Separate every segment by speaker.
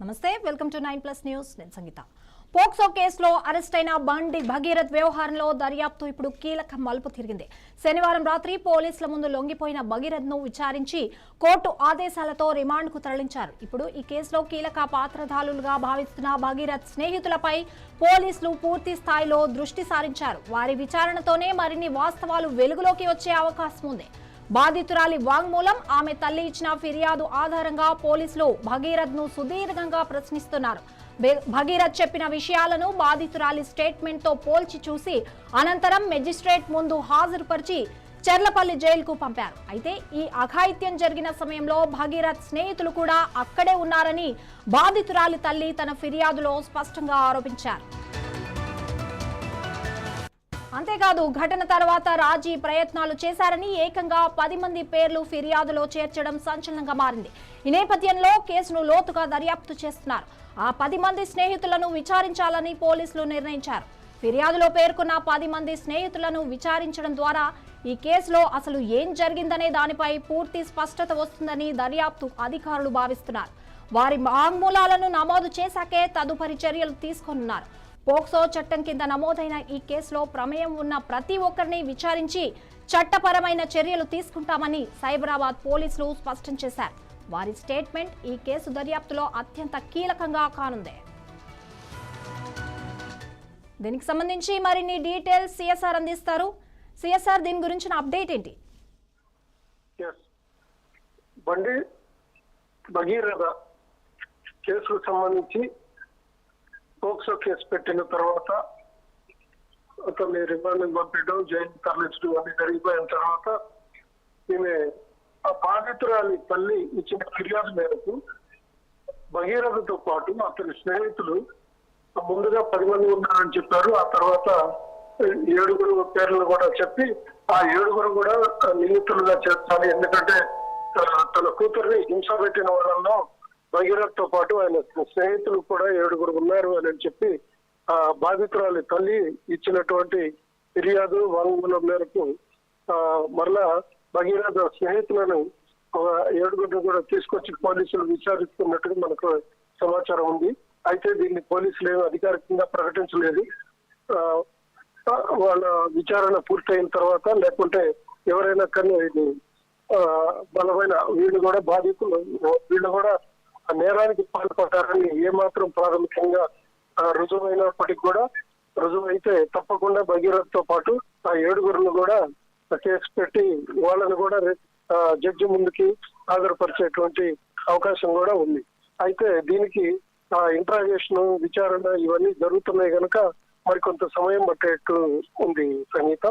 Speaker 1: నమస్తే, welcome to 9+ news. నేను సంగీత. POCSO కేసులో అరెస్ట్ అయిన బండి భగీరథ్ వ్యవహారంలో దర్యాప్తు ఇప్పుడు కీలక మలుపు తిరిగింది. శనివారం రాత్రి పోలీసుల ముందు లొంగిపోయిన భగీరథ్ ను విచారించి కోర్టు ఆదేశాలతో రిమాండ్ కు తరలించారు. ఇప్పుడు ఈ కేసులో కీలక పాత్రధారులుగా భావిస్తున్న భగీరథ్ స్నేహితులపై పోలీసులు పూర్తి స్థాయిలో దృష్టి సారించారు. వారి విచారణతోనే మరిన్ని వాస్తవాలు వెలుగులోకి వచ్చే అవకాశం ఉంది. బాధితురాలి వాంగ్మూలం, ఆమె తల్లి ఇచ్చిన ఫిర్యాదు ఆధారంగా పోలీసులు భగీరథ్ ను సుదీర్ఘంగా ప్రశ్నిస్తున్నారు. భగీరథ్ చెప్పిన విషయాలను బాధితురాలి స్టేట్మెంట్ తో పోల్చి చూసి అనంతరం మెజిస్ట్రేట్ ముందు హాజరుపరిచి చెర్లపల్లి జైలుకు పంపారు. అయితే ఈ అఘాయిత్యం జరిగిన సమయంలో భగీరథ్ స్నేహితులు కూడా అక్కడే ఉన్నారని బాధితురాలి తల్లి తన ఫిర్యాదులో స్పష్టంగా ఆరోపించారు. అంతేకాదు, ఘటన తర్వాత రాజీ ప్రయత్నాలు చేశారని ఏకంగా 10 మంది పేర్లు ఫిర్యాదులో చేర్చడం సంచలనంగా మారింది. ఈ నేపథ్యంలో కేసును లోతుగా దర్యాప్తు చేస్తున్నారు. ఆ 10 మంది స్నేహితులను విచారించాలని పోలీసులు నిర్ణయించారు. ఫిర్యాదులో పేర్కొన్న 10 మంది స్నేహితులను విచారించడం ద్వారా ఈ కేసులో అసలు ఏం జరిగిందనే దానిపై పూర్తి స్పష్టత వస్తుందని దర్యాప్తు అధికారులు భావిస్తున్నారు. వారి వాంగ్మూలాలను నమోదు చేశాకే తదుపరి చర్యలు తీసుకోనున్నారు. పోక్సో చట్టం కింద నమోదైన ఈ కేసులో ప్రమేయం ఉన్న ప్రతి ఒక్కరిని విచారించి చట్టపరమైన చర్యలు తీసుకుంటామని సైబరాబాద్ పోలీసులు స్పష్టం చేశారు. వారి స్టేట్మెంట్ ఈ కేసు దర్యాప్తులో అత్యంత కీలకంగా కానుంది. దీనికి సంబంధించి మరిన్ని డీటెయిల్స్ సిఎస్ఆర్ అందిస్తారు. సిఎస్ఆర్, దీని గురించిన అప్డేట్ ఏంటి?
Speaker 2: బండి భగీరథ కేసుకు సంబంధించి పోక్సో కేసు పెట్టిన తర్వాత అతన్ని రిమాండ్ పంపించడం, జైలు తరలించడం అన్ని జరిగిపోయిన తర్వాత ఈమె ఆ బాధితురాలి తల్లి ఇచ్చిన ఫిర్యాదు మేరకు భగీరథతో పాటు అతని స్నేహితులు ముందుగా 10 మంది ఉన్నారని చెప్పారు. ఆ తర్వాత 7 పేర్లను కూడా చెప్పి ఆ 7 కూడా నిందితులుగా చేర్చాలి, ఎందుకంటే తన కూతుర్ని హింస పెట్టిన వాళ్ళలో భగీరథ్ తో పాటు ఆయన స్నేహితులు కూడా 7 ఉన్నారు అని చెప్పి ఆ బాధితురాలి తల్లి ఇచ్చినటువంటి ఫిర్యాదు వాంగ్మూలం మేరకు మరలా భగీరథ స్నేహితులను 7 కూడా తీసుకొచ్చి పోలీసులు విచారిస్తున్నట్టుగా మనకు సమాచారం ఉంది. అయితే దీన్ని పోలీసులు ఏమీ అధికారికంగా ప్రకటించలేదు. వాళ్ళ విచారణ పూర్తయిన తర్వాత లేకుంటే ఎవరైనా కానీ ఇది బలమైన వీళ్ళు కూడా బాధితులు వీళ్ళు కూడా నేరానికి పాల్పడ్డారని ఏమాత్రం ప్రాథమికంగా రుజువైనప్పటికీ కూడా రుజువైతే తప్పకుండా భగీరథ్ తో పాటు ఆ 7 కూడా కేసు పెట్టి వాళ్ళని కూడా జడ్జి ముందుకి హాజరుపరిచేటువంటి అవకాశం కూడా ఉంది. అయితే దీనికి ఇంట్రాగేషన్, విచారణ ఇవన్నీ జరుగుతున్నాయి కనుక మరికొంత సమయం పట్టేట్టు ఉంది సంగీత.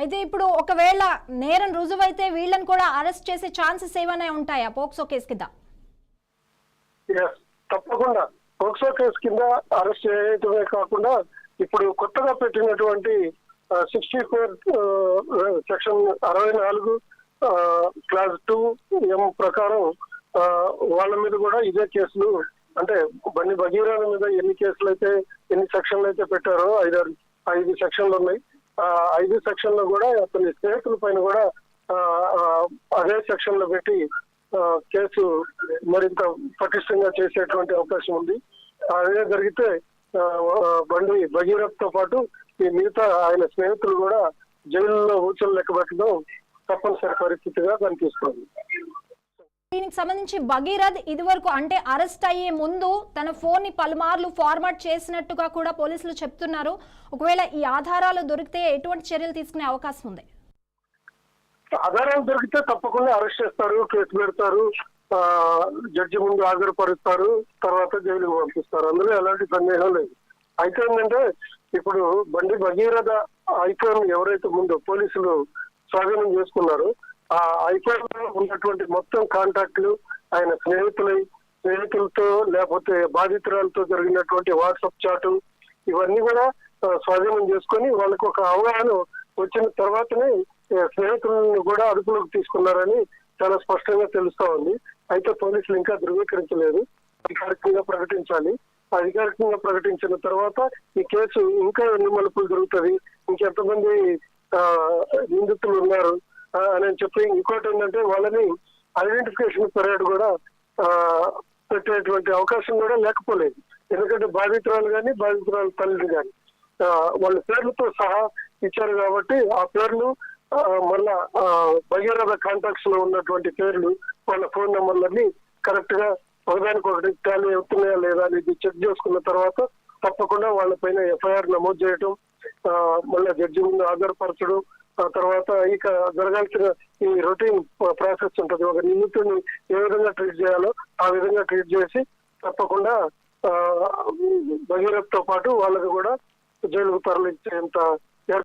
Speaker 1: అయితే ఇప్పుడు ఒకవేళ నేరం రుజువైతే వీళ్ళని కూడా అరెస్ట్ చేసే ఛాన్సెస్ ఏమైనా ఉంటాయా పోక్సో కేసు కింద?
Speaker 2: తప్పకుండా పోక్సో కేసు కింద అరెస్ట్ చేయటమే కాకుండా ఇప్పుడు కొత్తగా పెట్టినటువంటి 64 సెక్షన్ 64 క్లాస్ 2 ప్రకారం వాళ్ళ మీద కూడా ఇదే కేసులు, అంటే బండి భగీరథ మీద ఎన్ని కేసులు అయితే ఎన్ని సెక్షన్లు అయితే పెట్టారో 5 సెక్షన్లు ఉన్నాయి. 5 సెక్షన్లు కూడా అతని స్నేహితుల పైన కూడా అదే సెక్షన్ లో పెట్టి కేసు మరింత పటిష్టంగా చేసేటువంటి అవకాశం ఉంది. అదే జరిగితే బండి భగీరథ్ తో పాటు ఈ మిగతా ఆయన స్నేహితులు కూడా జైలులో ఊచలు లెక్క పెట్టడం తప్పనిసరి పరిస్థితిగా కనిపిస్తుంది.
Speaker 1: దీనికి సంబంధించి భగీరథ్ ఇదివరకు అంటే అరెస్ట్ అయ్యే ముందు తన ఫోన్ ని పలుమార్లు ఫార్మాట్ చేసినట్టుగా కూడా పోలీసులు చెప్తున్నారు. ఒకవేళ ఈ ఆధారాలు దొరికితే ఎటువంటి చర్యలు తీసుకునే అవకాశం ఉంది?
Speaker 2: ఆధారాలు దొరికితే తప్పకుండా అరెస్ట్ చేస్తారు, కేసు పెడతారు, జడ్జి ముందు హాజరుపరుస్తారు, తర్వాత జైలుకు పంపిస్తారు. అందులో ఎలాంటి సందేహం లేదు. అయితే ఏంటంటే ఇప్పుడు బండి భగీరథ ఐఫోన్ ఎవరైతే ముందు పోలీసులు స్వాధీనం చేసుకున్నారో ఆ ఐఫోన్ లో ఉన్నటువంటి మొత్తం కాంటాక్ట్లు ఆయన స్నేహితులతో లేకపోతే బాధితురాలతో జరిగినటువంటి వాట్సాప్ చాటు ఇవన్నీ కూడా స్వాధీనం చేసుకొని వాళ్ళకు ఒక అవగాహన వచ్చిన తర్వాతనే స్నేహితులను కూడా అదుపులోకి తీసుకున్నారని చాలా స్పష్టంగా తెలుస్తా ఉంది. అయితే పోలీసులు ఇంకా ధృవీకరించలేదు, అధికారికంగా ప్రకటించాలి. అధికారికంగా ప్రకటించిన తర్వాత ఈ కేసు ఇంకా ఎన్ని మలుపులు జరుగుతుంది, ఇంకెంతమంది నిందితులు ఉన్నారు అని చెప్పి ఇంకోటి ఏంటంటే వాళ్ళని ఐడెంటిఫికేషన్ పీరియడ్ కూడా పెట్టేటువంటి అవకాశం కూడా లేకపోలేదు. ఎందుకంటే బాధితురాలు కానీ బాధితురాలు తల్లిని కానీ వాళ్ళ పేర్లతో సహా ఇచ్చారు కాబట్టి ఆ పేర్లు మళ్ళా భగీరథ కాంటాక్ట్స్ లో ఉన్నటువంటి పేర్లు వాళ్ళ ఫోన్ నెంబర్లన్నీ కరెక్ట్ గా ఒకదానికొకటి టాలీ అవుతున్నాయా లేదా అనేది చెక్ చేసుకున్న తర్వాత తప్పకుండా వాళ్ళపైన ఎఫ్ఐఆర్ నమోదు చేయటం, మళ్ళీ జడ్జి ముందు హాజరుపరచడం, ఆ తర్వాత ఇక జరగాల్సిన ఈ రొటీన్ ప్రాసెస్ ఉంటుంది. ఒక నిందితుడిని ఏ విధంగా ట్రీట్ చేయాలో ఆ విధంగా ట్రీట్ చేసి తప్పకుండా భగీరథతో పాటు వాళ్ళకి కూడా జైలుకు తరలించేంత